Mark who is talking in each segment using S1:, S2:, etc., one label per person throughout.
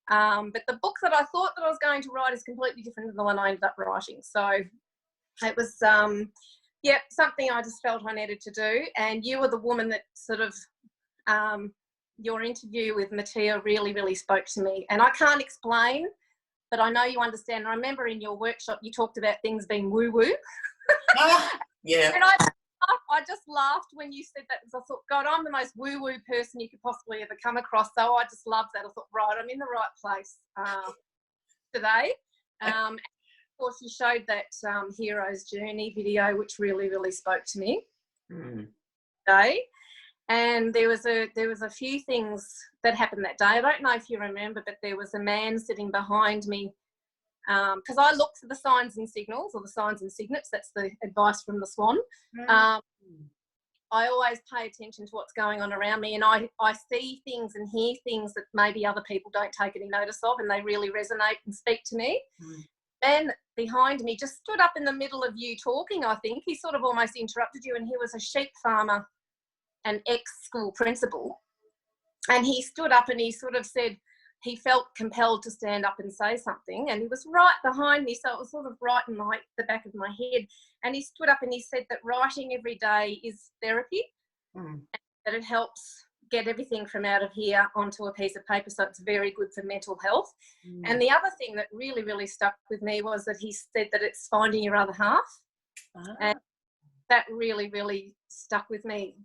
S1: But the book that I thought that I was going to write is completely different than the one I ended up writing. So it was, something I just felt I needed to do. And you were the woman that sort of, your interview with Mattia really, really spoke to me. And I can't explain, but I know you understand. I remember in your workshop you talked about things being woo-woo.
S2: Yeah.
S1: And I just laughed when you said that, because I thought, God, I'm the most woo-woo person you could possibly ever come across. So I just loved that. I thought, right, I'm in the right place today. And of course, you showed that Hero's Journey video, which really, really spoke to me today. And there was a few things that happened that day. I don't know if you remember, but there was a man sitting behind me, because I look for the signs and signals, or the signs and signets. That's the advice from the Swan. I always pay attention to what's going on around me, and I see things and hear things that maybe other people don't take any notice of, and they really resonate and speak to me. Man behind me just stood up in the middle of you talking, I think. He sort of almost interrupted you, and he was a sheep farmer and ex-school principal. And he stood up and he sort of said he felt compelled to stand up and say something, and he was right behind me, so it was sort of right in the back of my head. And he stood up and he said that writing every day is therapy, and that it helps get everything from out of here onto a piece of paper, so it's very good for mental health. And the other thing that really, really stuck with me was that he said that it's finding your other half. And that really, really stuck with me,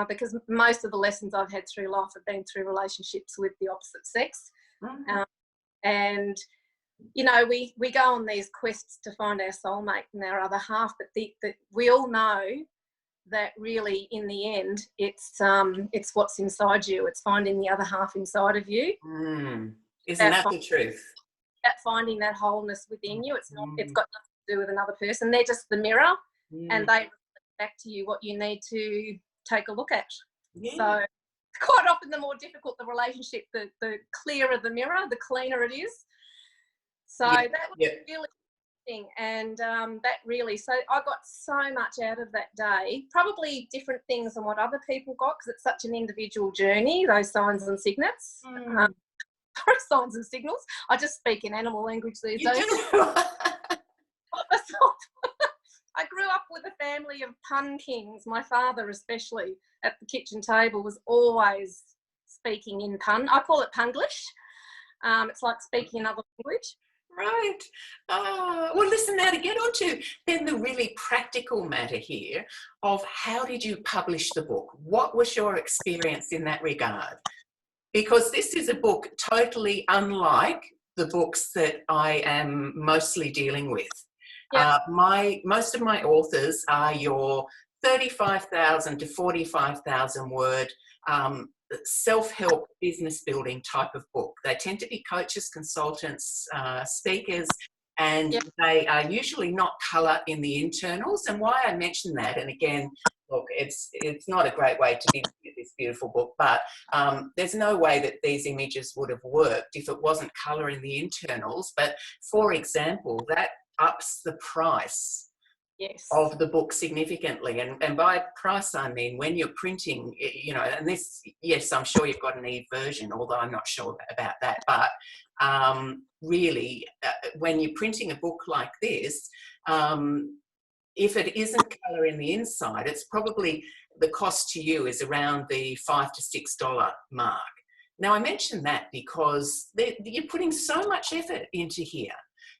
S1: because most of the lessons I've had through life have been through relationships with the opposite sex. And, you know, we go on these quests to find our soulmate and our other half, but we all know that really in the end it's what's inside you. It's finding the other half inside of you.
S2: Isn't that the truth?
S1: That finding that wholeness within you. It's got nothing to do with another person. They're just the mirror, and they reflect back to you what you need to take a look at. So quite often the more difficult the relationship, the clearer the mirror, the cleaner it is. So that was really interesting, and that really, so I got so much out of that day, probably different things than what other people got, because it's such an individual journey, those signs and signets. Signs and signals. I just speak in animal language these days. I grew up with a family of pun kings. My father, especially at the kitchen table, was always speaking in pun. I call it punglish. It's like speaking another language.
S2: Right. Well, listen, now to get on to then the really practical matter here of how did you publish the book? What was your experience in that regard? Because this is a book totally unlike the books that I am mostly dealing with. Most of my authors are your 35,000 to 45,000 word self-help business building type of book. They tend to be coaches, consultants, speakers, and they are usually not colour in the internals. And why I mention that, and again, look, it's not a great way to be this beautiful book, but there's no way that these images would have worked if it wasn't colour in the internals. But for example, that ups the price of the book significantly. And by price, I mean when you're printing, you know, and this, yes, I'm sure you've got an e-version, although I'm not sure about that. But really, when you're printing a book like this, if it isn't colour in the inside, it's probably the cost to you is around the $5 to $6 mark. Now, I mention that because you're putting so much effort into here.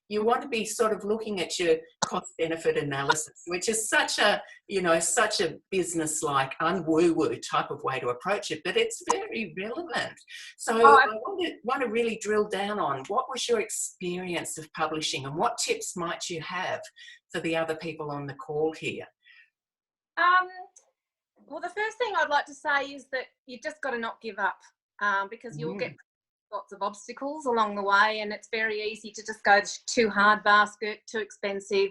S2: You want to be sort of looking at your cost-benefit analysis, which is such a, you know, such a business-like, un-woo-woo type of way to approach it, but it's very relevant. So I want to really drill down on what was your experience of publishing and what tips might you have for the other people on the call here?
S1: Well, the first thing I'd like to say is that you just got to not give up, because you'll get lots of obstacles along the way, and it's very easy to just go too hard basket, too expensive,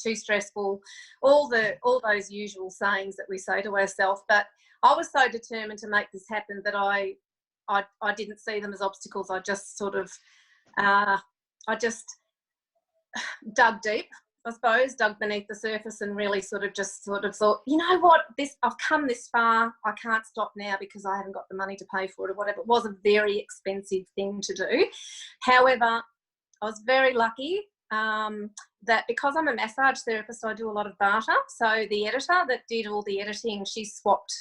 S1: too stressful, all those usual sayings that we say to ourselves. But I was so determined to make this happen that I didn't see them as obstacles. I just sort of I just dug deep I suppose, dug beneath the surface and really sort of thought, you know what, I've come this far, I can't stop now because I haven't got the money to pay for it or whatever. It was a very expensive thing to do. However, I was very lucky that because I'm a massage therapist, I do a lot of barter. So the editor that did all the editing, she swapped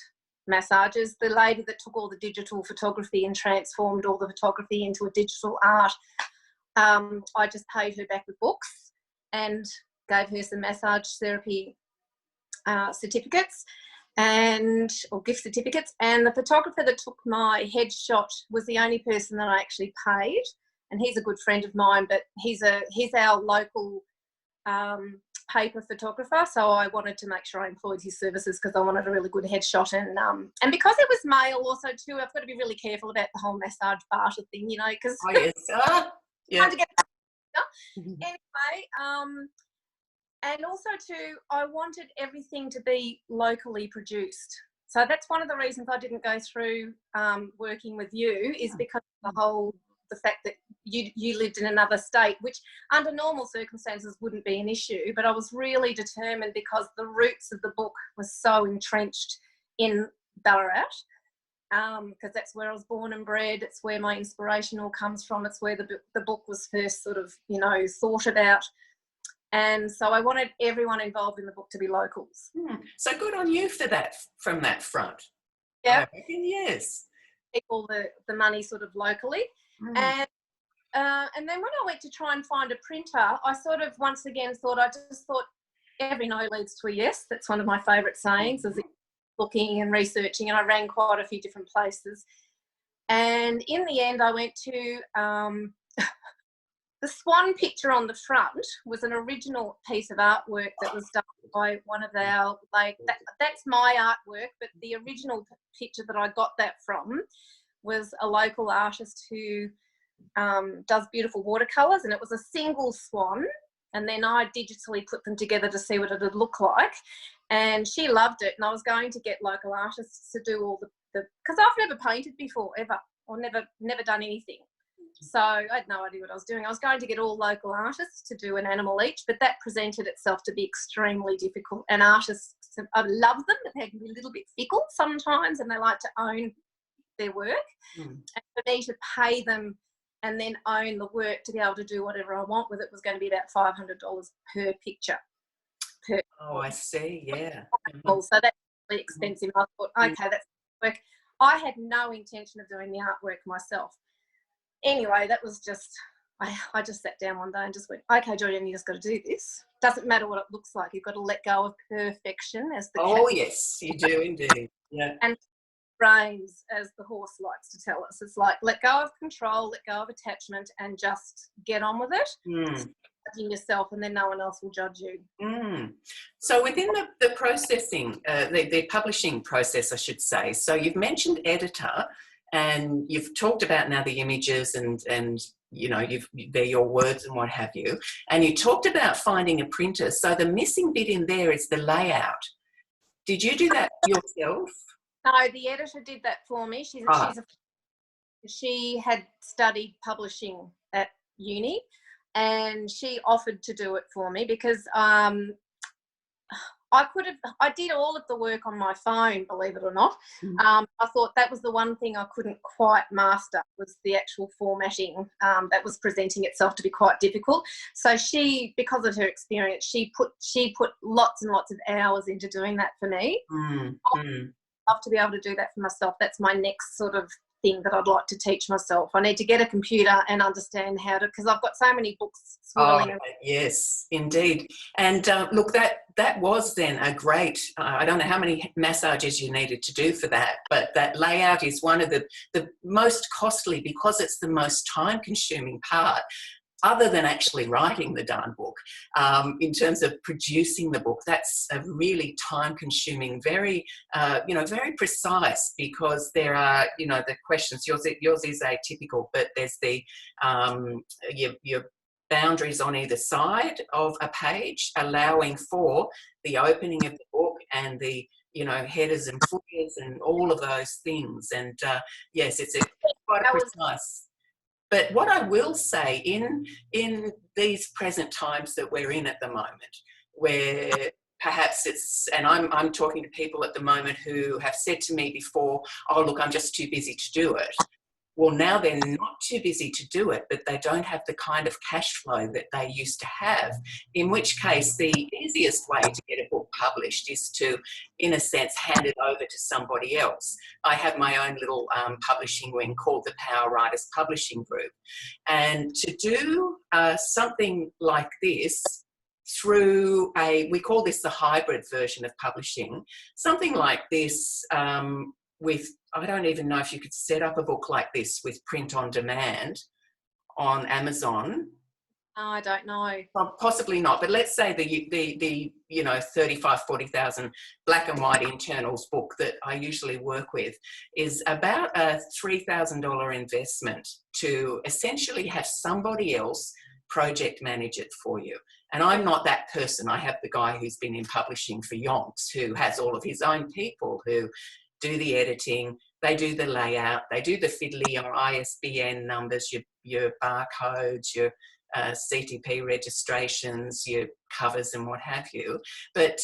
S1: massages. The lady that took all the digital photography and transformed all the photography into a digital art, I just paid her back with books and gave her some massage therapy certificates or gift certificates. And the photographer that took my headshot was the only person that I actually paid. And he's a good friend of mine, but he's our local paper photographer. So I wanted to make sure I employed his services because I wanted a really good headshot. And because it was male also too, I've got to be really careful about the whole massage barter thing, you know, because
S2: oh yes, yeah.
S1: hard to get. Anyway, and also too, I wanted everything to be locally produced. So that's one of the reasons I didn't go through working with you, is because of the fact that you lived in another state, which under normal circumstances wouldn't be an issue. But I was really determined because the roots of the book were so entrenched in Ballarat, because that's where I was born and bred. It's where my inspiration all comes from. It's where the book was first sort of, you know, thought about. And so I wanted everyone involved in the book to be locals.
S2: So good on you for that, from that front.
S1: Yeah.
S2: Yes.
S1: People the money sort of locally. And then when I went to try and find a printer, I sort of once again thought every no leads to a yes. That's one of my favourite sayings, is looking and researching, and I rang quite a few different places. And in the end, I went to the swan picture on the front was an original piece of artwork that was done by one of our, that's my artwork, but the original picture that I got that from was a local artist who does beautiful watercolours, and it was a single swan, and then I digitally put them together to see what it would look like, and she loved it. And I was going to get local artists to do all the because I've never painted before ever, or never done anything. So I had no idea what I was doing. I was going to get all local artists to do an animal each, but that presented itself to be extremely difficult. And artists, I love them, but they can be a little bit fickle sometimes, and they like to own their work. And for me to pay them and then own the work to be able to do whatever I want with it was going to be about $500 per picture.
S2: Oh, I see, yeah.
S1: So that's really expensive. I thought, okay, that's work. I had no intention of doing the artwork myself. Anyway, that was just, I just sat down one day and just went, okay, Georgina, you just got to do this. Doesn't matter what it looks like. You've got to let go of perfection, as the
S2: cat. Yes, you do indeed. Yeah.
S1: And brains, as the horse likes to tell us. It's like, let go of control, let go of attachment, and just get on with it. Judging yourself, and then no one else will judge you.
S2: So within the processing, the publishing process, I should say, so you've mentioned editor, and you've talked about now the images and you know, they're your words and what have you, and you talked about finding a printer. So the missing bit in there is the layout. Did you do that yourself?
S1: No, the editor did that for me. She had studied publishing at uni, and she offered to do it for me because I did all of the work on my phone, believe it or not. I thought that was the one thing I couldn't quite master, was the actual formatting that was presenting itself to be quite difficult. So she, because of her experience, she put lots and lots of hours into doing that for me. I'd love to be able to do that for myself. That's my next sort of thing that I'd like to teach myself. I need to get a computer and understand how to, because I've got so many books swirling.
S2: Yes, indeed. And look, that was then a great, I don't know how many massages you needed to do for that, but that layout is one of the most costly, because it's the most time-consuming part, other than actually writing the darn book. In terms of producing the book, that's a really time-consuming, very, very precise, because there are, the questions. Yours is atypical, but there's the your boundaries on either side of a page, allowing for the opening of the book and the headers and footers and all of those things. And yes, it's quite precise. But what I will say in these present times that we're in at the moment, where perhaps it's, and I'm talking to people at the moment who have said to me before, oh, look, I'm just too busy to do it. Well, now they're not too busy to do it, but they don't have the kind of cash flow that they used to have, in which case the easiest way to get a book published is to, in a sense, hand it over to somebody else. I have my own little publishing wing called the Power Writers Publishing Group. And to do something like this through we call this the hybrid version of publishing, something like this with, I don't even know if you could set up a book like this with print on demand on Amazon.
S1: I don't know.
S2: Well, possibly not, but let's say the 35, 40,000 black and white internals book that I usually work with is about a $3,000 investment to essentially have somebody else project manage it for you. And I'm not that person. I have the guy who's been in publishing for yonks, who has all of his own people who do the editing, they do the layout, they do the fiddly, your ISBN numbers, your barcodes, your CTP registrations, your covers and what have you. But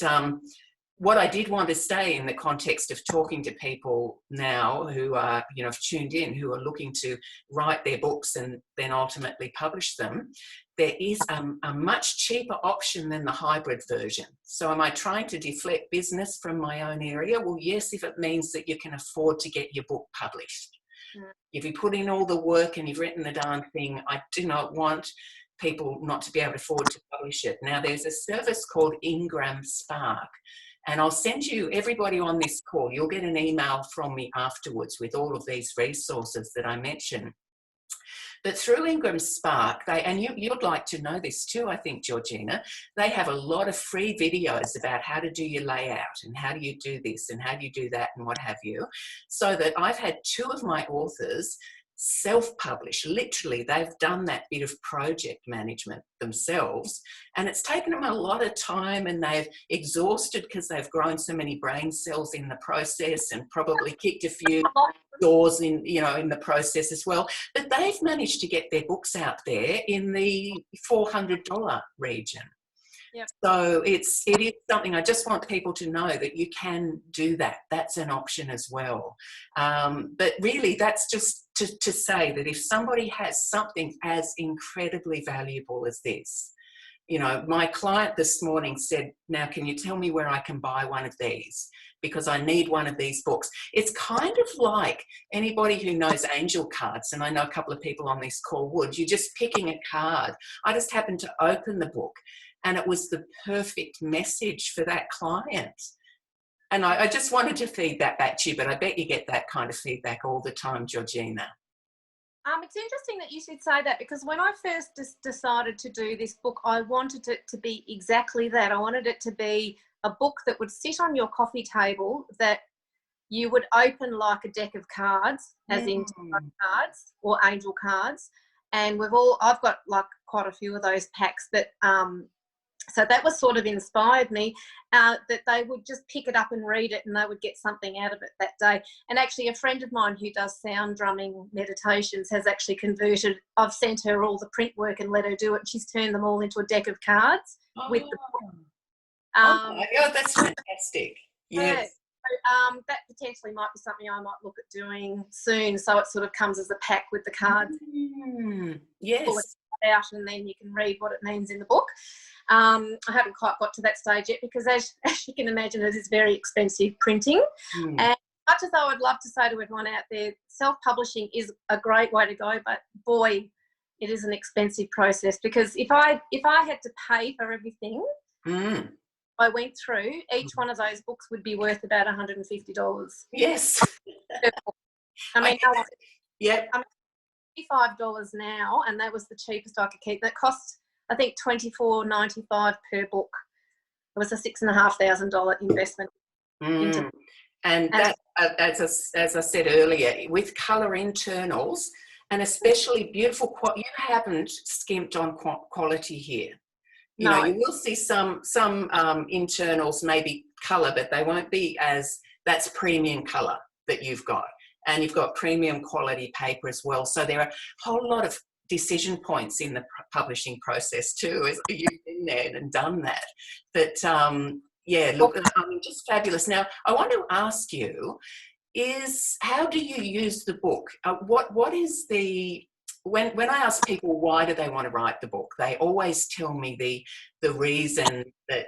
S2: what I did want to say in the context of talking to people now who are, have tuned in, who are looking to write their books and then ultimately publish them, there is a much cheaper option than the hybrid version. So am I trying to deflect business from my own area? Well, yes, if it means that you can afford to get your book published. Mm. If you put in all the work and you've written the darn thing, I do not want people not to be able to afford to publish it. Now, there's a service called Ingram Spark. And I'll send you, everybody on this call, you'll get an email from me afterwards with all of these resources that I mentioned. But through Ingram Spark, and you'd like to know this too, I think, Georgina, they have a lot of free videos about how to do your layout and how do you do this and how do you do that and what have you. So that I've had two of my authors self-publish. Literally, they've done that bit of project management themselves, and it's taken them a lot of time, and they've exhausted because they've grown so many brain cells in the process and probably kicked a few doors in the process as well. But they've managed to get their books out there in the $400 region. Yep. So it is something I just want people to know that you can do that. That's an option as well. But really, that's just to say that if somebody has something as incredibly valuable as this, my client this morning said, now, can you tell me where I can buy one of these? Because I need one of these books. It's kind of like anybody who knows angel cards, and I know a couple of people on this call would, you're just picking a card. I just happened to open the book, and it was the perfect message for that client. And I just wanted to feed that back to you, but I bet you get that kind of feedback all the time, Georgina.
S1: It's interesting that you should say that, because when I first decided to do this book, I wanted it to be exactly that. I wanted it to be a book that would sit on your coffee table, that you would open like a deck of cards, as in cards or angel cards. And I've got like quite a few of those packs, but so that was sort of inspired me, that they would just pick it up and read it, and they would get something out of it that day. And actually, a friend of mine who does sound drumming meditations has actually converted. I've sent her all the print work and let her do it. And she's turned them all into a deck of cards with the book.
S2: That's fantastic. Yes.
S1: So, that potentially might be something I might look at doing soon. So it sort of comes as a pack with the cards.
S2: Yes.
S1: Pull it out, and then you can read what it means in the book. I haven't quite got to that stage yet, because as you can imagine, it is very expensive printing. And much as I would love to say to everyone out there, self-publishing is a great way to go, but boy, it is an expensive process, because if I had to pay for everything I went through, each one of those books would be worth about $150.
S2: Yes.
S1: I mean,
S2: yeah.
S1: $55 now, and that was the cheapest I could keep. That cost, I think, $24.95 per book. It was a $6,500 investment.
S2: And that, as I said earlier, with colour internals, and especially beautiful, you haven't skimped on quality here. You know, you will see some internals maybe colour, but they won't be that's premium colour that you've got. and you've got premium quality paper as well. So there are a whole lot of decision points in the publishing process too, as you've been there and done that. But yeah, look, I mean, just fabulous. Now, I want to ask you, how do you use the book? What is the, when I ask people why do they want to write the book, they always tell me the reason that,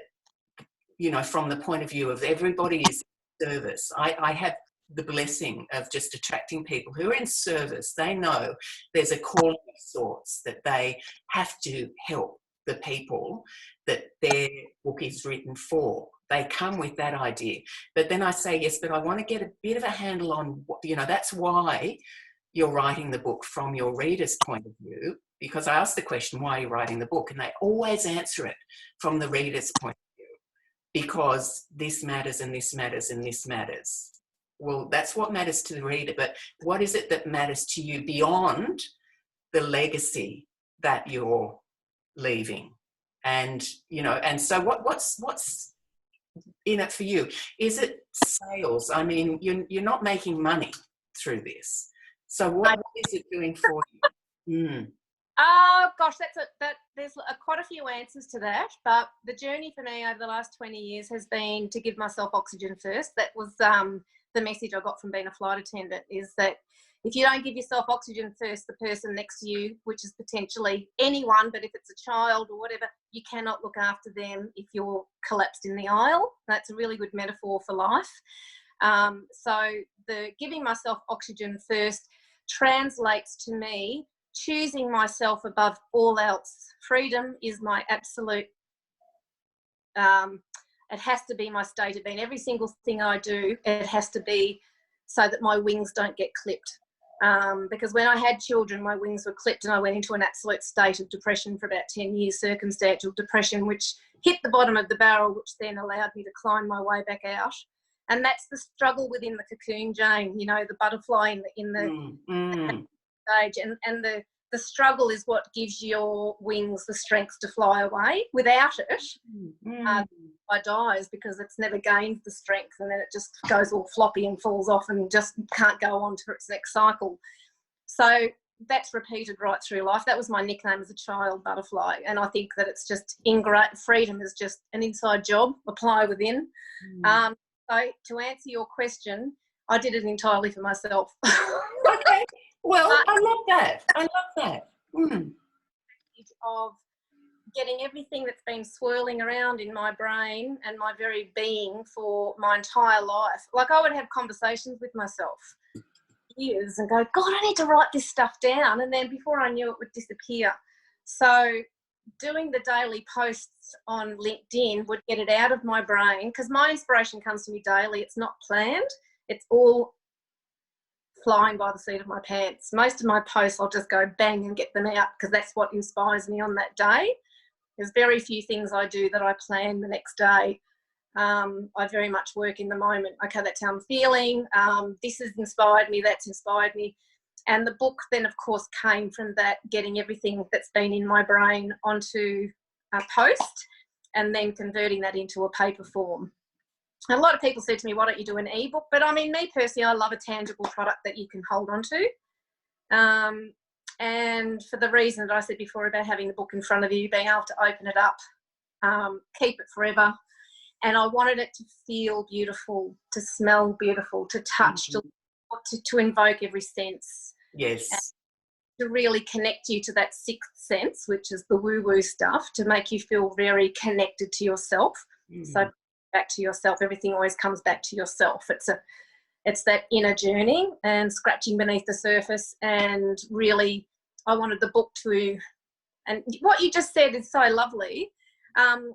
S2: you know, from the point of view of everybody is in service. I have the blessing of just attracting people who are in service. They know there's a calling of sorts, that they have to help the people that their book is written for. They come with that idea. But then I say, yes, but I want to get a bit of a handle on, you know, that's why you're writing the book from your reader's point of view, because I ask the question, why are you writing the book? And they always answer it from the reader's point of view, because this matters and this matters and this matters. Well, that's what matters to the reader, but what is it that matters to you beyond the legacy that you're leaving? And, you know, and so what's in it for you? Is it sales? I mean, you're not making money through this. So what is it doing for you?
S1: Oh gosh, there's quite a few answers to that, but the journey for me over the last 20 years has been to give myself oxygen first. That was the message I got from being a flight attendant, is that if you don't give yourself oxygen first, the person next to you, which is potentially anyone, but if it's a child or whatever, you cannot look after them if you're collapsed in the aisle. That's a really good metaphor for life. So the giving myself oxygen first translates to me choosing myself above all else. Freedom is my absolute, it has to be my state of being. Every single thing I do, it has to be so that my wings don't get clipped. Because when I had children, my wings were clipped and I went into an absolute state of depression for about 10 years, circumstantial depression, which hit the bottom of the barrel, which then allowed me to climb my way back out. And that's the struggle within the cocoon, Jane, you know, the butterfly in the stage. And the struggle is what gives your wings the strength to fly away. Without it, I dies, because it's never gained the strength, and then it just goes all floppy and falls off and just can't go on to its next cycle. So that's repeated right through life. That was my nickname as a child, Butterfly. And I think that it's just ingrained. Freedom is just an inside job, apply within. So to answer your question, I did it entirely for myself.
S2: Okay. Well, I love that. I love that.
S1: Of getting everything that's been swirling around in my brain and my very being for my entire life. Like, I would have conversations with myself years and go, God, I need to write this stuff down. And then before I knew it would disappear. So doing the daily posts on LinkedIn would get it out of my brain, because my inspiration comes to me daily. It's not planned. It's all flying by the seat of my pants. Most of my posts, I'll just go bang and get them out, because that's what inspires me on that day. There's very few things I do that I plan the next day. I very much work in the moment. Okay, that's how I'm feeling. This has inspired me. That's inspired me. And the book then, of course, came from that, getting everything that's been in my brain onto a post and then converting that into a paper form. A lot of people said to me, why don't you do an ebook? But I mean, me personally, I love a tangible product that you can hold on to. And for the reason that I said before about having the book in front of you, being able to open it up, keep it forever. And I wanted it to feel beautiful, to smell beautiful, to touch, to invoke every sense.
S2: Yes.
S1: And to really connect you to that sixth sense, which is the woo-woo stuff, to make you feel very connected to yourself. So back to yourself. Everything always comes back to yourself. It's that inner journey and scratching beneath the surface. And really, I wanted the book to, and what you just said is so lovely. And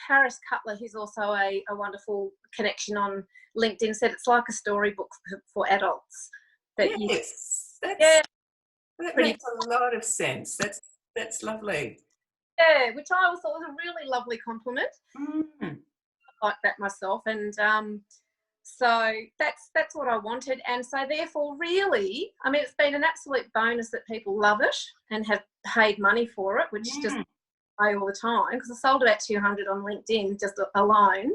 S1: Paris Cutler, who's also a wonderful connection on LinkedIn, said it's like a storybook for adults. That
S2: that makes a lot of sense. That's lovely.
S1: Yeah, which I also thought was a really lovely compliment. I like that myself, and so that's what I wanted. And so therefore, really, I mean, it's been an absolute bonus that people love it and have paid money for it, which just pay all the time, because I sold about 200 on LinkedIn just alone.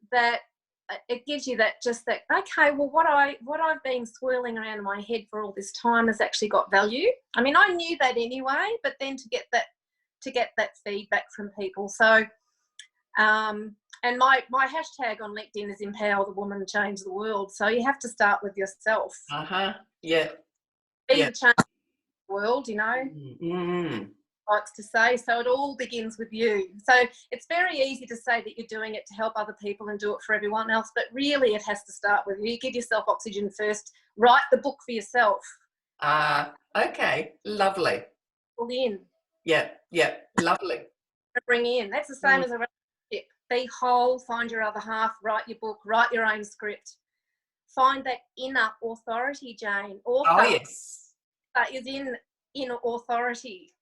S1: That it gives you that, just that, okay, well, what I've been swirling around in my head for all this time has actually got value. I mean, I knew that anyway, but then to get that feedback from people. So, and my hashtag on LinkedIn is empower the woman, change the world. So you have to start with yourself.
S2: Yeah.
S1: Be the change of the world, you know.
S2: Mm-hmm.
S1: Likes to say. So it all begins with you. So it's very easy to say that you're doing it to help other people and do it for everyone else, but really it has to start with you. Give yourself oxygen first. Write the book for yourself.
S2: Okay, lovely.
S1: Pull in.
S2: Yeah, lovely.
S1: Bring in. That's the same as a relationship. Be whole, find your other half, write your book, write your own script. Find that inner authority, Jane. Author
S2: yes.
S1: is in inner authority.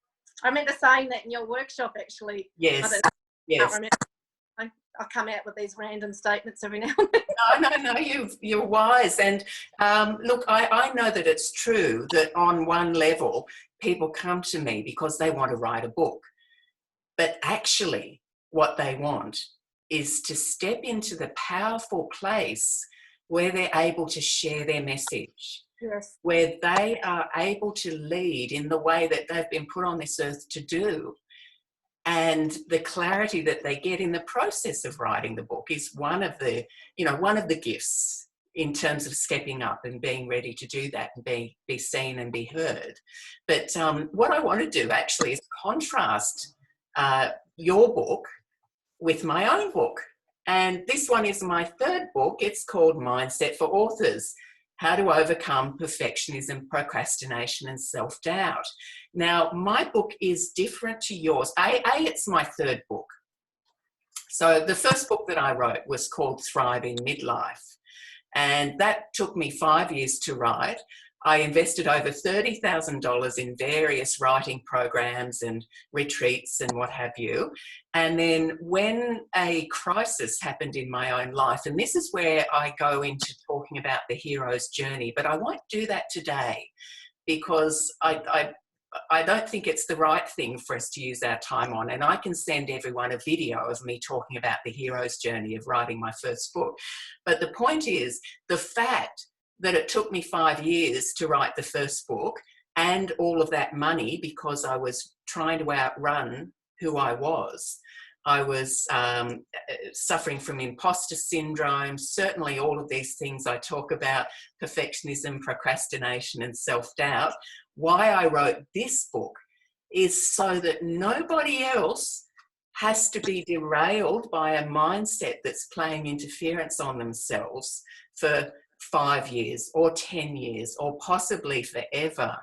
S1: I remember saying that in your workshop, actually.
S2: Yes.
S1: I come out with these random statements every now and then.
S2: No, you're wise. And look, I know that it's true that on one level, people come to me because they want to write a book. But actually, what they want is to step into the powerful place where they're able to share their message.
S1: Yes.
S2: Where they are able to lead in the way that they've been put on this earth to do. And the clarity that they get in the process of writing the book is one of the gifts in terms of stepping up and being ready to do that and be seen and be heard. But what I want to do actually is contrast your book with my own book. And this one is my third book. It's called Mindset for Authors: How to Overcome Perfectionism, Procrastination and Self-Doubt. Now, my book is different to yours. It's my third book. So the first book that I wrote was called Thrive in Midlife. And that took me 5 years to write. I invested over $30,000 in various writing programs and retreats and what have you. And then when a crisis happened in my own life, and this is where I go into talking about the hero's journey, but I won't do that today because I don't think it's the right thing for us to use our time on. And I can send everyone a video of me talking about the hero's journey of writing my first book. But the point is, the fact that it took me 5 years to write the first book and all of that money because I was trying to outrun who I was. I was suffering from imposter syndrome, certainly all of these things I talk about, perfectionism, procrastination and self-doubt. Why I wrote this book is so that nobody else has to be derailed by a mindset that's playing interference on themselves for 5 years or 10 years or possibly forever.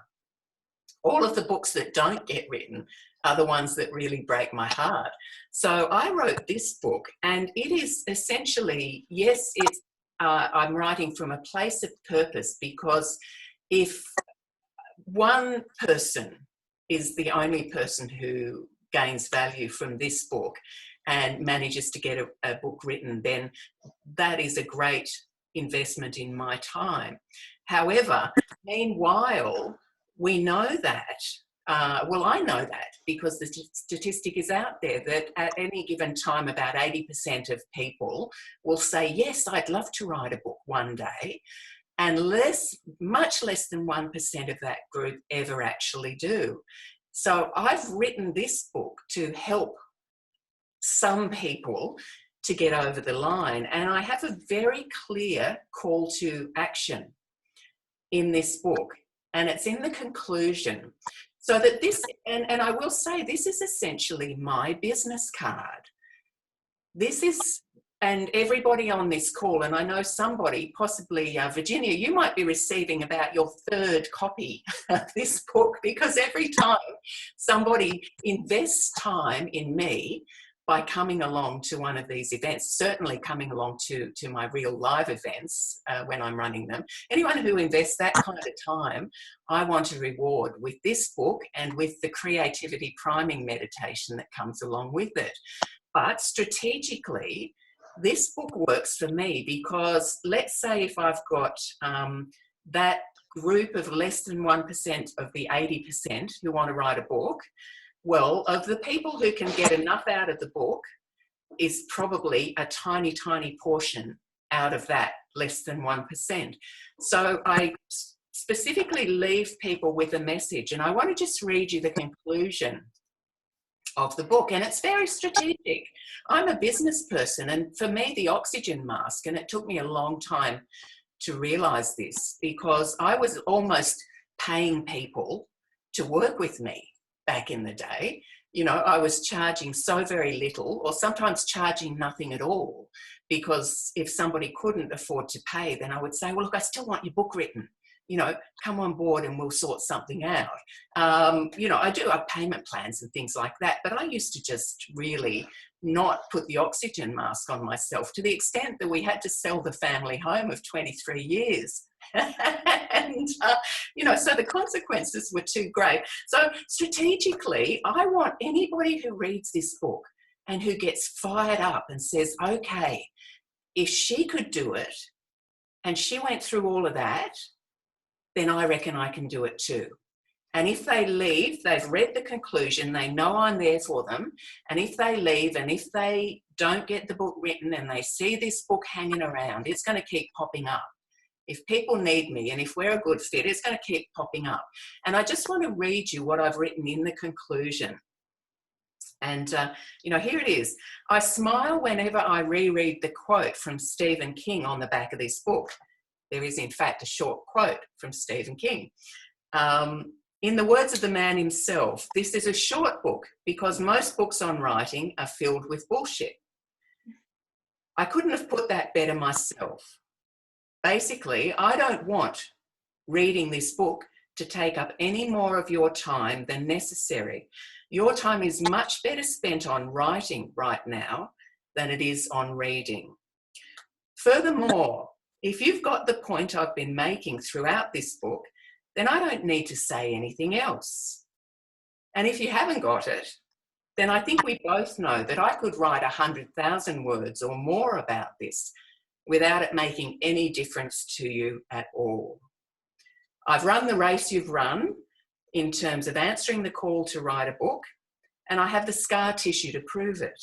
S2: All of the books that don't get written are the ones that really break my heart. So I wrote this book, and it is essentially, yes, I'm writing from a place of purpose, because if one person is the only person who gains value from this book and manages to get a book written, then that is a great investment in my time. However, meanwhile, we know that, I know that because the statistic is out there that at any given time, about 80% of people will say, yes, I'd love to write a book one day. And much less than 1% of that group ever actually do. So I've written this book to help some people to get over the line. And I have a very clear call to action in this book. And it's in the conclusion. So that this, and I will say, this is essentially my business card. This is, and everybody on this call, and I know somebody, possibly Virginia, you might be receiving about your third copy of this book, because every time somebody invests time in me by coming along to one of these events, certainly coming along to my real live events when I'm running them, anyone who invests that kind of time, I want to reward with this book and with the creativity priming meditation that comes along with it. But strategically, this book works for me because let's say if I've got that group of less than 1% of the 80% who want to write a book, well, of the people who can get enough out of the book is probably a tiny, tiny portion out of that less than 1%. So I specifically leave people with a message, and I want to just read you the conclusion of the book, and it's very strategic. I'm a business person, and for me, the oxygen mask, and it took me a long time to realize this, because I was almost paying people to work with me back in the day. You know, I was charging so very little, or sometimes charging nothing at all, because if somebody couldn't afford to pay, then I would say, well, look, I still want your book written. You know, come on board and we'll sort something out. You know, I do have payment plans and things like that, but I used to just really not put the oxygen mask on myself, to the extent that we had to sell the family home of 23 years. And, you know, so the consequences were too great. So strategically, I want anybody who reads this book and who gets fired up and says, okay, if she could do it and she went through all of that, then I reckon I can do it too. And if they leave, they've read the conclusion, they know I'm there for them. And if they leave and if they don't get the book written and they see this book hanging around, it's going to keep popping up. If people need me and if we're a good fit, it's going to keep popping up. And I just want to read you what I've written in the conclusion. And, you know, here it is. I smile whenever I reread the quote from Stephen King on the back of this book. There is, in fact, a short quote from Stephen King. In the words of the man himself, this is a short book because most books on writing are filled with bullshit. I couldn't have put that better myself. Basically, I don't want reading this book to take up any more of your time than necessary. Your time is much better spent on writing right now than it is on reading. Furthermore, if you've got the point I've been making throughout this book, then I don't need to say anything else. And if you haven't got it, then I think we both know that I could write 100,000 words or more about this without it making any difference to you at all. I've run the race you've run in terms of answering the call to write a book, and I have the scar tissue to prove it.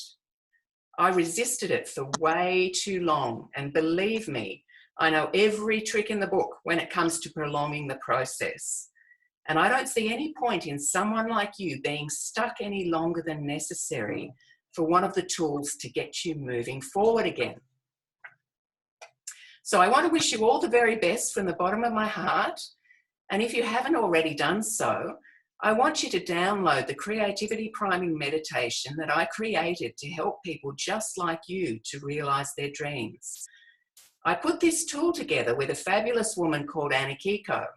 S2: I resisted it for way too long, and believe me, I know every trick in the book when it comes to prolonging the process. And I don't see any point in someone like you being stuck any longer than necessary for one of the tools to get you moving forward again. So I want to wish you all the very best from the bottom of my heart. And if you haven't already done so, I want you to download the creativity priming meditation that I created to help people just like you to realize their dreams. I put this tool together with a fabulous woman called Anakiko.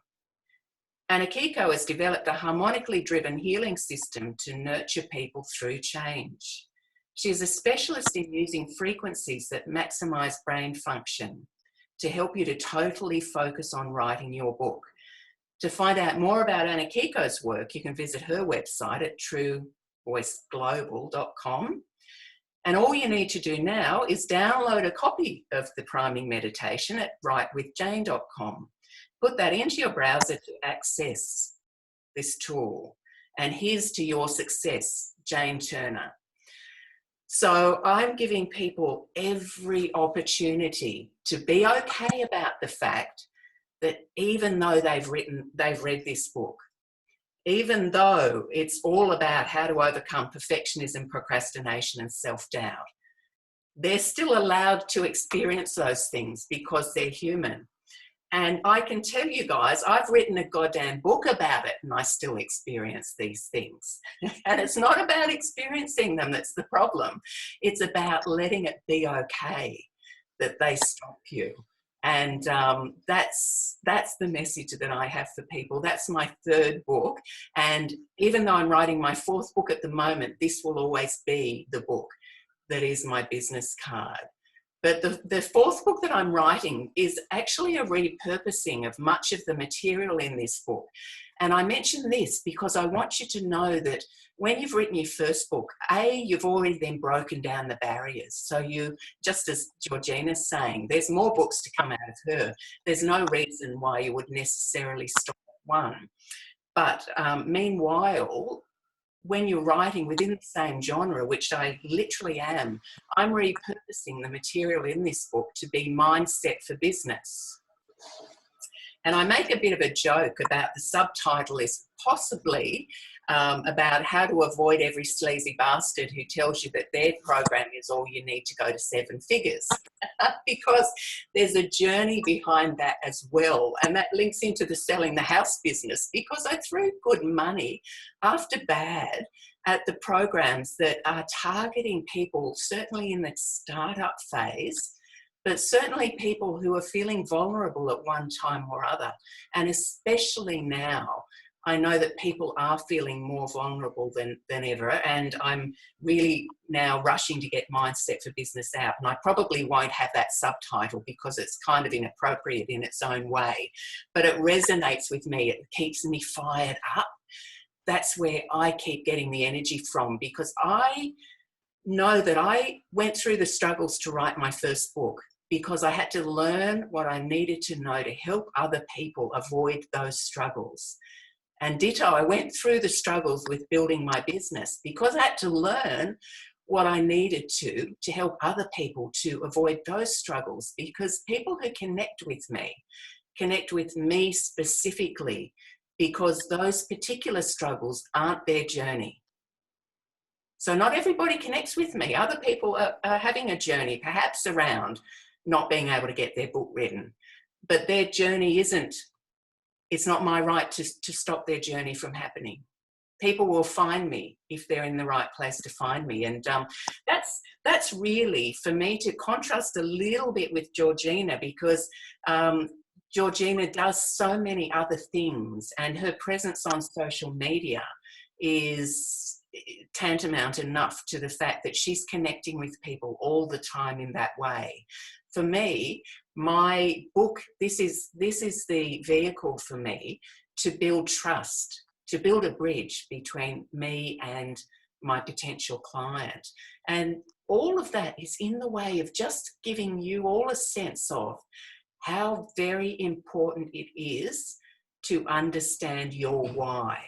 S2: Anakiko has developed a harmonically driven healing system to nurture people through change. She is a specialist in using frequencies that maximize brain function to help you to totally focus on writing your book. To find out more about Anakiko's work, you can visit her website at truevoiceglobal.com. And all you need to do now is download a copy of the priming meditation at writewithjane.com. Put that into your browser to access this tool. And here's to your success, Jane Turner. So I'm giving people every opportunity to be okay about the fact that even though they've read this book, even though it's all about how to overcome perfectionism, procrastination, and self-doubt, they're still allowed to experience those things because they're human. And I can tell you guys, I've written a goddamn book about it and I still experience these things. And it's not about experiencing them that's the problem. It's about letting it be okay that they stop you. And that's the message that I have for people. That's my third book. And even though I'm writing my fourth book at the moment, this will always be the book that is my business card. But the fourth book that I'm writing is actually a repurposing of much of the material in this book. And I mention this because I want you to know that when you've written your first book, you've already then broken down the barriers. So you, just as Georgina's saying, there's more books to come out of her. There's no reason why you would necessarily stop at one. But meanwhile, when you're writing within the same genre, which I literally am, I'm repurposing the material in this book to be mindset for business. And I make a bit of a joke about the subtitle is possibly about how to avoid every sleazy bastard who tells you that their program is all you need to go to 7 figures. Because there's a journey behind that as well. And that links into the selling the house business, because I threw good money after bad at the programs that are targeting people, certainly in the startup phase, but certainly people who are feeling vulnerable at one time or other. And especially now, I know that people are feeling more vulnerable than ever. And I'm really now rushing to get Mindset for Business out. And I probably won't have that subtitle because it's kind of inappropriate in its own way. But it resonates with me. It keeps me fired up. That's where I keep getting the energy from, because I know that I went through the struggles to write my first book, because I had to learn what I needed to know to help other people avoid those struggles. And ditto, I went through the struggles with building my business because I had to learn what I needed to help other people to avoid those struggles, because people who connect with me specifically because those particular struggles aren't their journey. So not everybody connects with me. Other people are having a journey, perhaps around not being able to get their book written, but their journey it's not my right to stop their journey from happening. People will find me if they're in the right place to find me. And that's really, for me, to contrast a little bit with Georgina, because Georgina does so many other things, and her presence on social media is tantamount enough to the fact that she's connecting with people all the time in that way. For me, my book, this is the vehicle for me to build trust, to build a bridge between me and my potential client. And all of that is in the way of just giving you all a sense of how very important it is to understand your why,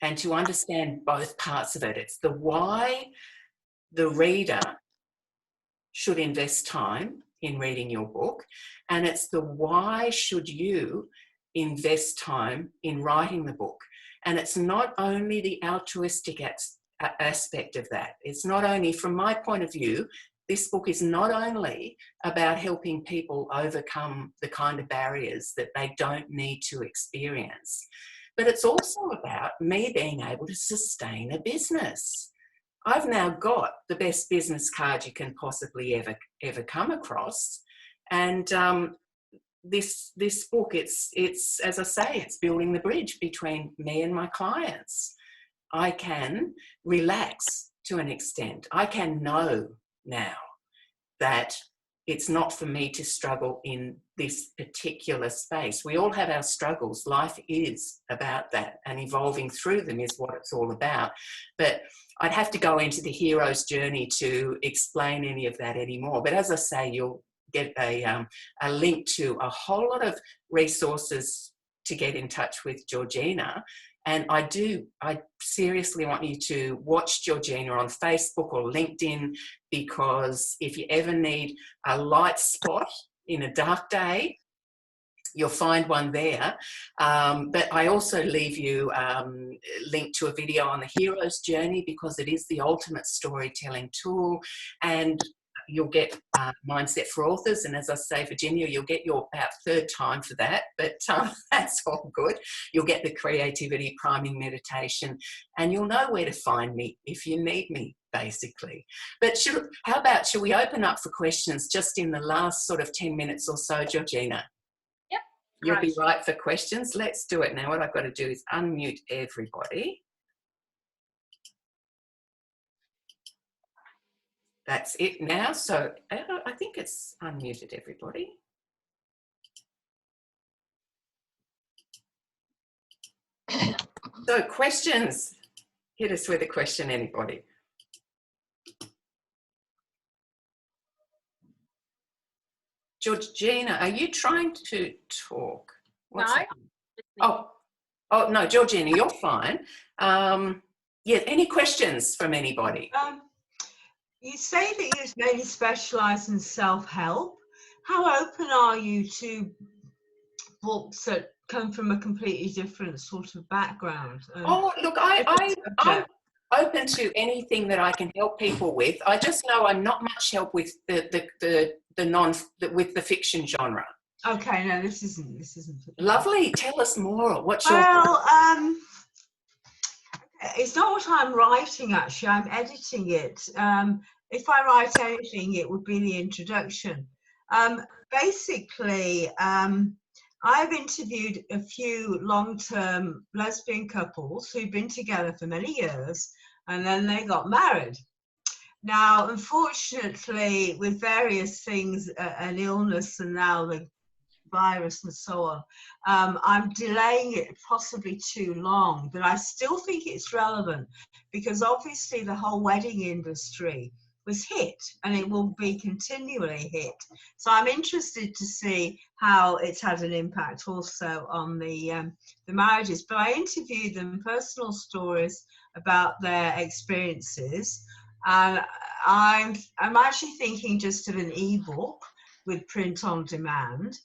S2: and to understand both parts of it. It's the why the reader should invest time in reading your book, and it's the why should you invest time in writing the book. And it's not only the altruistic aspect of that. It's not only, from my point of view, this book is not only about helping people overcome the kind of barriers that they don't need to experience, but it's also about me being able to sustain a business. I've now got the best business card you can possibly ever come across. And this book, it's as I say, it's building the bridge between me and my clients. I can relax to an extent. I can know now that it's not for me to struggle in this particular space. We all have our struggles. Life is about that, and evolving through them is what it's all about. But I'd have to go into the hero's journey to explain any of that anymore. But as I say, you'll get a link to a whole lot of resources to get in touch with Georgina. And I seriously want you to watch Georgina on Facebook or LinkedIn, because if you ever need a light spot in a dark day, you'll find one there. But I also leave you linked to a video on the hero's journey, because it is the ultimate storytelling tool. And you'll get Mindset for Authors. And as I say, Virginia, you'll get your about third time for that, but that's all good. You'll get the creativity priming meditation, and you'll know where to find me if you need me, basically. But should we open up for questions just in the last sort of 10 minutes or so, Georgina?
S1: Yep.
S2: You'll be right for questions. Let's do it now. What I've got to do is unmute everybody. That's it now. So I think it's unmuted everybody. So questions. Hit us with a question, anybody. Georgina, are you trying to talk?
S1: No.
S2: Oh, no, Georgina, you're fine. Yeah, any questions from anybody?
S3: You say that you mainly specialise in self-help. How open are you to books that come from a completely different sort of background?
S2: Oh, look, I'm open to anything that I can help people with. I just know I'm not much help with with the fiction genre.
S3: Okay, no, this isn't.
S2: Lovely. Tell us more. What's your...
S3: Well, it's not what I'm writing, actually. I'm editing it. If I write anything, it would be the introduction. Basically, I've interviewed a few long-term lesbian couples who've been together for many years, and then they got married. Now, unfortunately, with various things, an illness, and now the virus and so on, I'm delaying it possibly too long, but I still think it's relevant because obviously the whole wedding industry was hit and it will be continually hit. So I'm interested to see how it's had an impact also on the marriages. But I interviewed them, personal stories about their experiences, and I'm actually thinking just of an ebook with print on demand.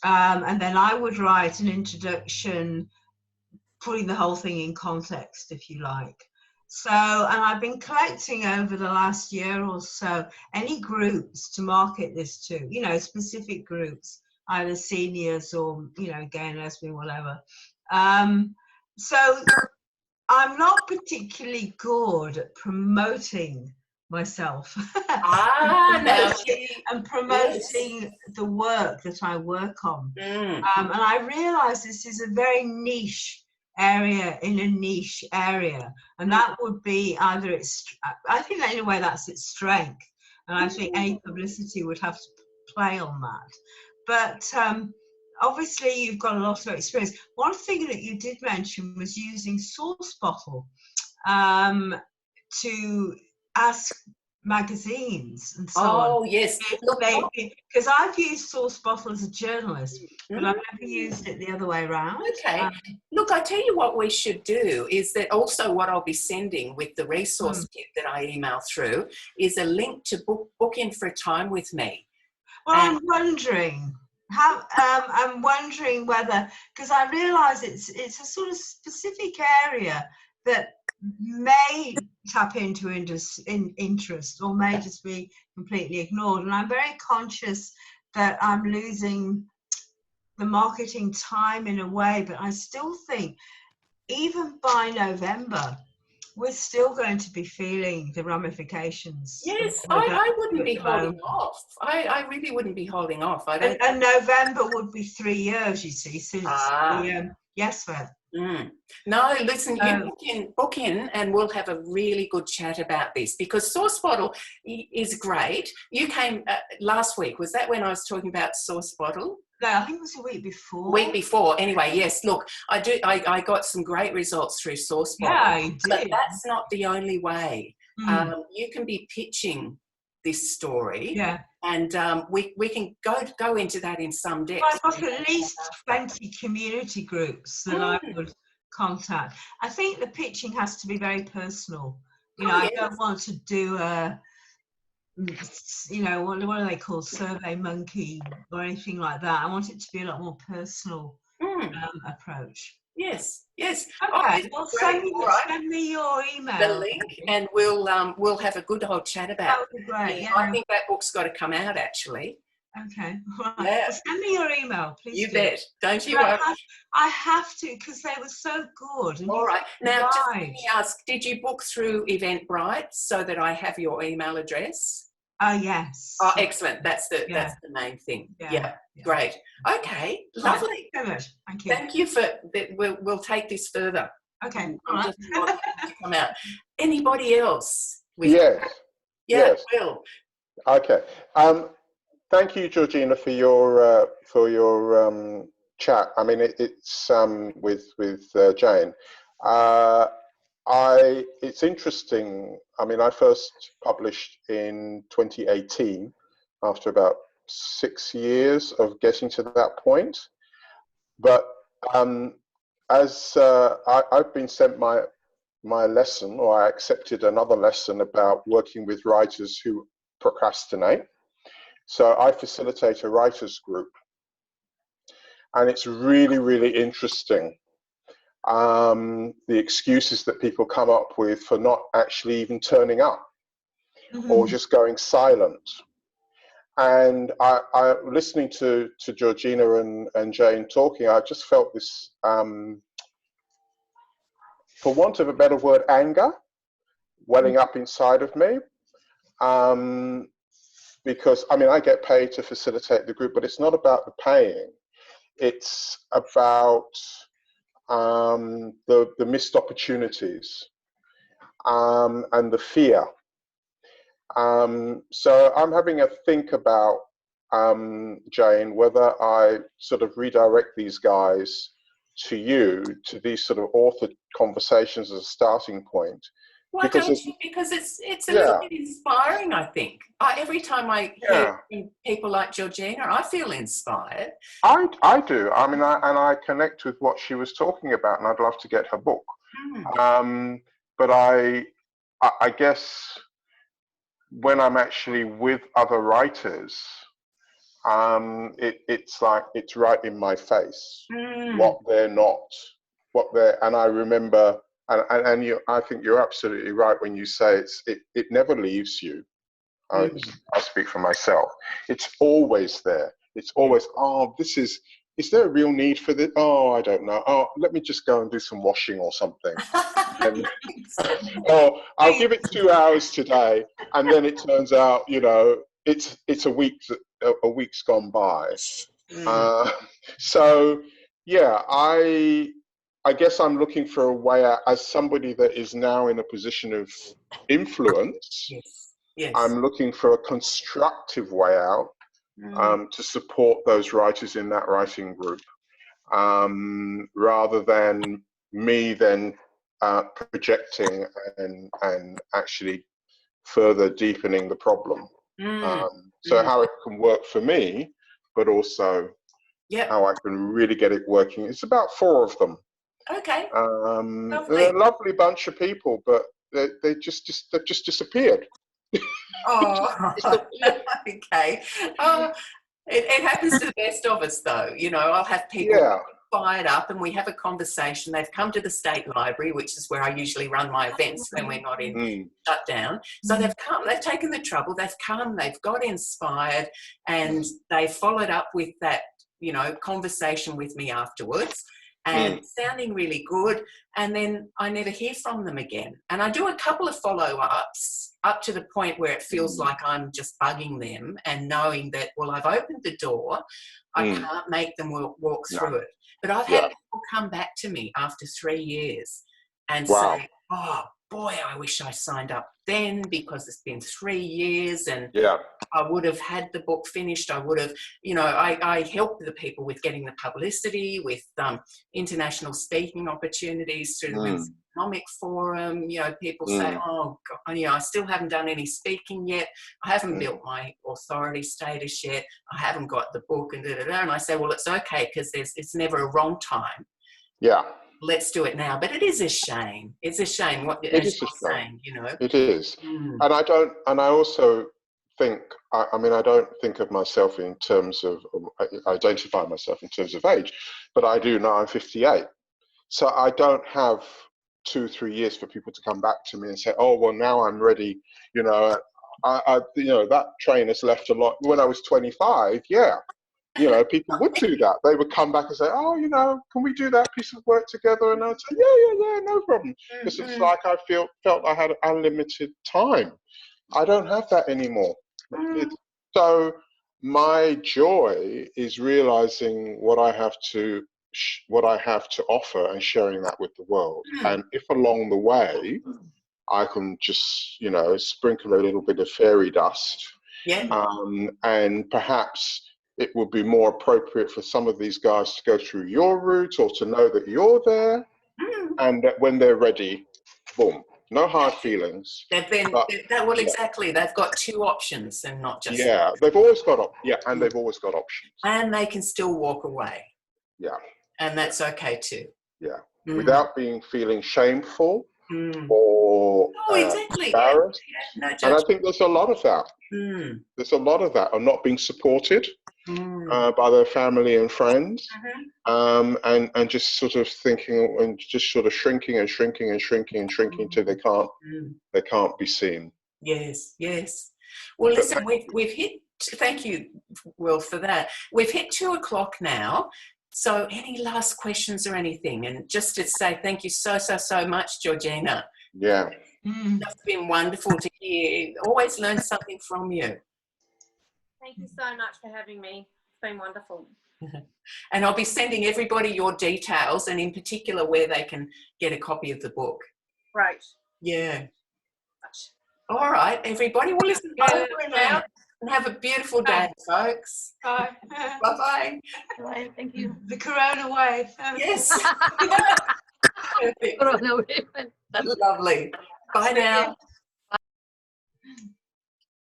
S3: And then I would write an introduction, putting the whole thing in context, if you like. So, and I've been collecting over the last year or so any groups to market this to, you know, specific groups, either seniors or, you know, gay and lesbian, whatever. So I'm not particularly good at promoting myself and promoting yes. the work that I work on. And I realize this is a very niche area in a niche area, and that would be either its, I think in a way that's its strength, and I think any publicity would have to play on that. But obviously you've got a lot of experience. One thing that you did mention was using Source Bottle to ask magazines and so on.
S2: Oh, yes.
S3: Because I've used Source Bottle as a journalist, but I've never used it the other way around.
S2: Okay. Look, I tell you what we should do is that also what I'll be sending with the resource kit that I email through is a link to book in for a time with me.
S3: Well, I'm wondering how. I'm wondering whether, because I realise it's a sort of specific area that may tap into interest or may just be completely ignored, and I'm very conscious that I'm losing the marketing time in a way, but I still think even by November we're still going to be feeling the ramifications.
S2: Yes, I wouldn't be holding off. I really wouldn't be holding off. I don't.
S3: And November would be 3 years, you see, since the Yes Vote.
S2: No, listen, you book in and we'll have a really good chat about this, because Source Bottle is great. You came last week. Was that when I was talking about Source Bottle?
S3: No, I think it was the week before.
S2: Week before. Anyway, yes, look, I got some great results through Source Bottle.
S3: Yeah, you did.
S2: But that's not the only way. You can be pitching this story.
S3: Yeah.
S2: And we can go into that in some depth.
S3: I've got at least 20 community groups that I would contact. I think the pitching has to be very personal. You know, I don't want to do a, you know, what are they called, Survey Monkey or anything like that. I want it to be a lot more personal approach.
S2: Yes, yes.
S3: Okay, well, send me your email.
S2: The link, and we'll have a good old chat about it.
S3: That would be great. Yeah.
S2: I think that book's got to come out, actually.
S3: Okay, right.
S2: Yeah.
S3: Well, send me your email, please.
S2: You bet. Don't you worry.
S3: I have to, because they were so good.
S2: All right. Now, just let me ask, did you book through Eventbrite so that I have your email address?
S3: Oh, yes.
S2: Oh, excellent. That's the main thing. Yeah. Great. Okay, lovely.
S3: Thank you so much. Thank you.
S2: Thank you for that. We'll take this further.
S3: Okay.
S2: Just want to come out. Anybody else?
S4: Yes.
S2: Yeah, Will.
S4: Okay. Thank you, Georgina, for your chat. I mean, it's with Jane. It's interesting. I mean, I first published in 2018 after about 6 years of getting to that point. But as I've been sent my my lesson, or I accepted another lesson about working with writers who procrastinate. So I facilitate a writers group, and it's really, really interesting. The excuses that people come up with for not actually even turning up, or just going silent. And I listening to Georgina and Jane talking, I just felt this, for want of a better word, anger welling up inside of me. Because, I mean, I get paid to facilitate the group, but it's not about the paying. It's about the missed opportunities and the fear. So I'm having a think about, Jane, whether I sort of redirect these guys to you, to these sort of author conversations as a starting point.
S2: Why don't you? Because it's a little bit inspiring, I think. Every time I hear people like Georgina, I feel inspired.
S4: I do. I mean, I connect with what she was talking about, and I'd love to get her book. But I guess when I'm actually with other writers, it's like it's right in my face what they're not, and I remember. And I think you're absolutely right when you say it never leaves you. I speak for myself. It's always there. It's always, is there a real need for this? Oh, I don't know. Oh, let me just go and do some washing or something. Or I'll give it 2 hours today, and then it turns out, it's a week's gone by. So yeah, I guess I'm looking for a way out as somebody that is now in a position of influence.
S2: Yes.
S4: I'm looking for a constructive way out to support those writers in that writing group, rather than me then projecting and actually further deepening the problem. So how it can work for me, but also how I can really get it working. It's about 4 of them.
S2: Okay.
S4: They're a lovely bunch of people, but they've just disappeared.
S2: Oh, okay. It happens to the best of us, though. I'll have people fired up, and we have a conversation. They've come to the State Library, which is where I usually run my events when we're not in shutdown. So they've come. They've taken the trouble. They've come. They've got inspired, and they followed up with that, conversation with me afterwards. And sounding really good, and then I never hear from them again. And I do a couple of follow-ups up to the point where it feels like I'm just bugging them, and knowing that, well, I've opened the door, I can't make them walk through it. But I've had people come back to me after 3 years and say, oh, boy, I wish I signed up then, because it's been 3 years and I would have had the book finished. I would have, I helped the people with getting the publicity, with international speaking opportunities through the Women's Economic Forum. People say, oh, God, I still haven't done any speaking yet. I haven't built my authority status yet. I haven't got the book and da-da-da. And I say, well, it's okay, because it's never a wrong time. Yeah. Let's do it now. But it is a shame. It's a shame what you're saying, It is. And I also think, I don't think of myself in terms of, identify myself in terms of age, but I do now. I'm 58. So I don't have 2-3 years for people to come back to me and say, oh, well, now I'm ready. That train has left a lot. When I was 25, people would do that. They would come back and say, oh, can we do that piece of work together? And I'd say, yeah, no problem. Because it's like I felt I had unlimited time. I don't have that anymore. So my joy is realizing what I have to offer and sharing that with the world. And if along the way I can just, sprinkle a little bit of fairy dust, and perhaps it would be more appropriate for some of these guys to go through your route, or to know that you're there, and that when they're ready, boom, no hard feelings. Exactly. They've got 2 options, and not just
S4: they've always got they've always got options,
S2: and they can still walk away. And that's okay too.
S4: Without feeling shameful or
S2: exactly.
S4: embarrassed.
S2: No
S4: And I
S2: judgment.
S4: think there's a lot of that. There's a lot of that, of not being supported by their family and friends, and just sort of thinking and just sort of shrinking and shrinking and shrinking and shrinking till they can't be seen.
S2: Yes, yes. Well, listen, we've hit. Thank you, Will, for that. We've hit 2 o'clock now. So, any last questions or anything? And just to say thank you so much, Georgina.
S4: Yeah.
S2: It's been wonderful to hear. Always learn something from you.
S1: Thank you so much for having me. It's been wonderful.
S2: And I'll be sending everybody your details, and in particular where they can get a copy of the book.
S1: Great.
S2: Yeah. All right, everybody. Well, listen, over and out, and have a beautiful day, folks.
S3: Bye.
S2: Bye-bye.
S1: Bye. Thank you.
S3: The corona wave.
S2: Yes. Perfect.
S1: Corona wave.
S2: Lovely. Bye now.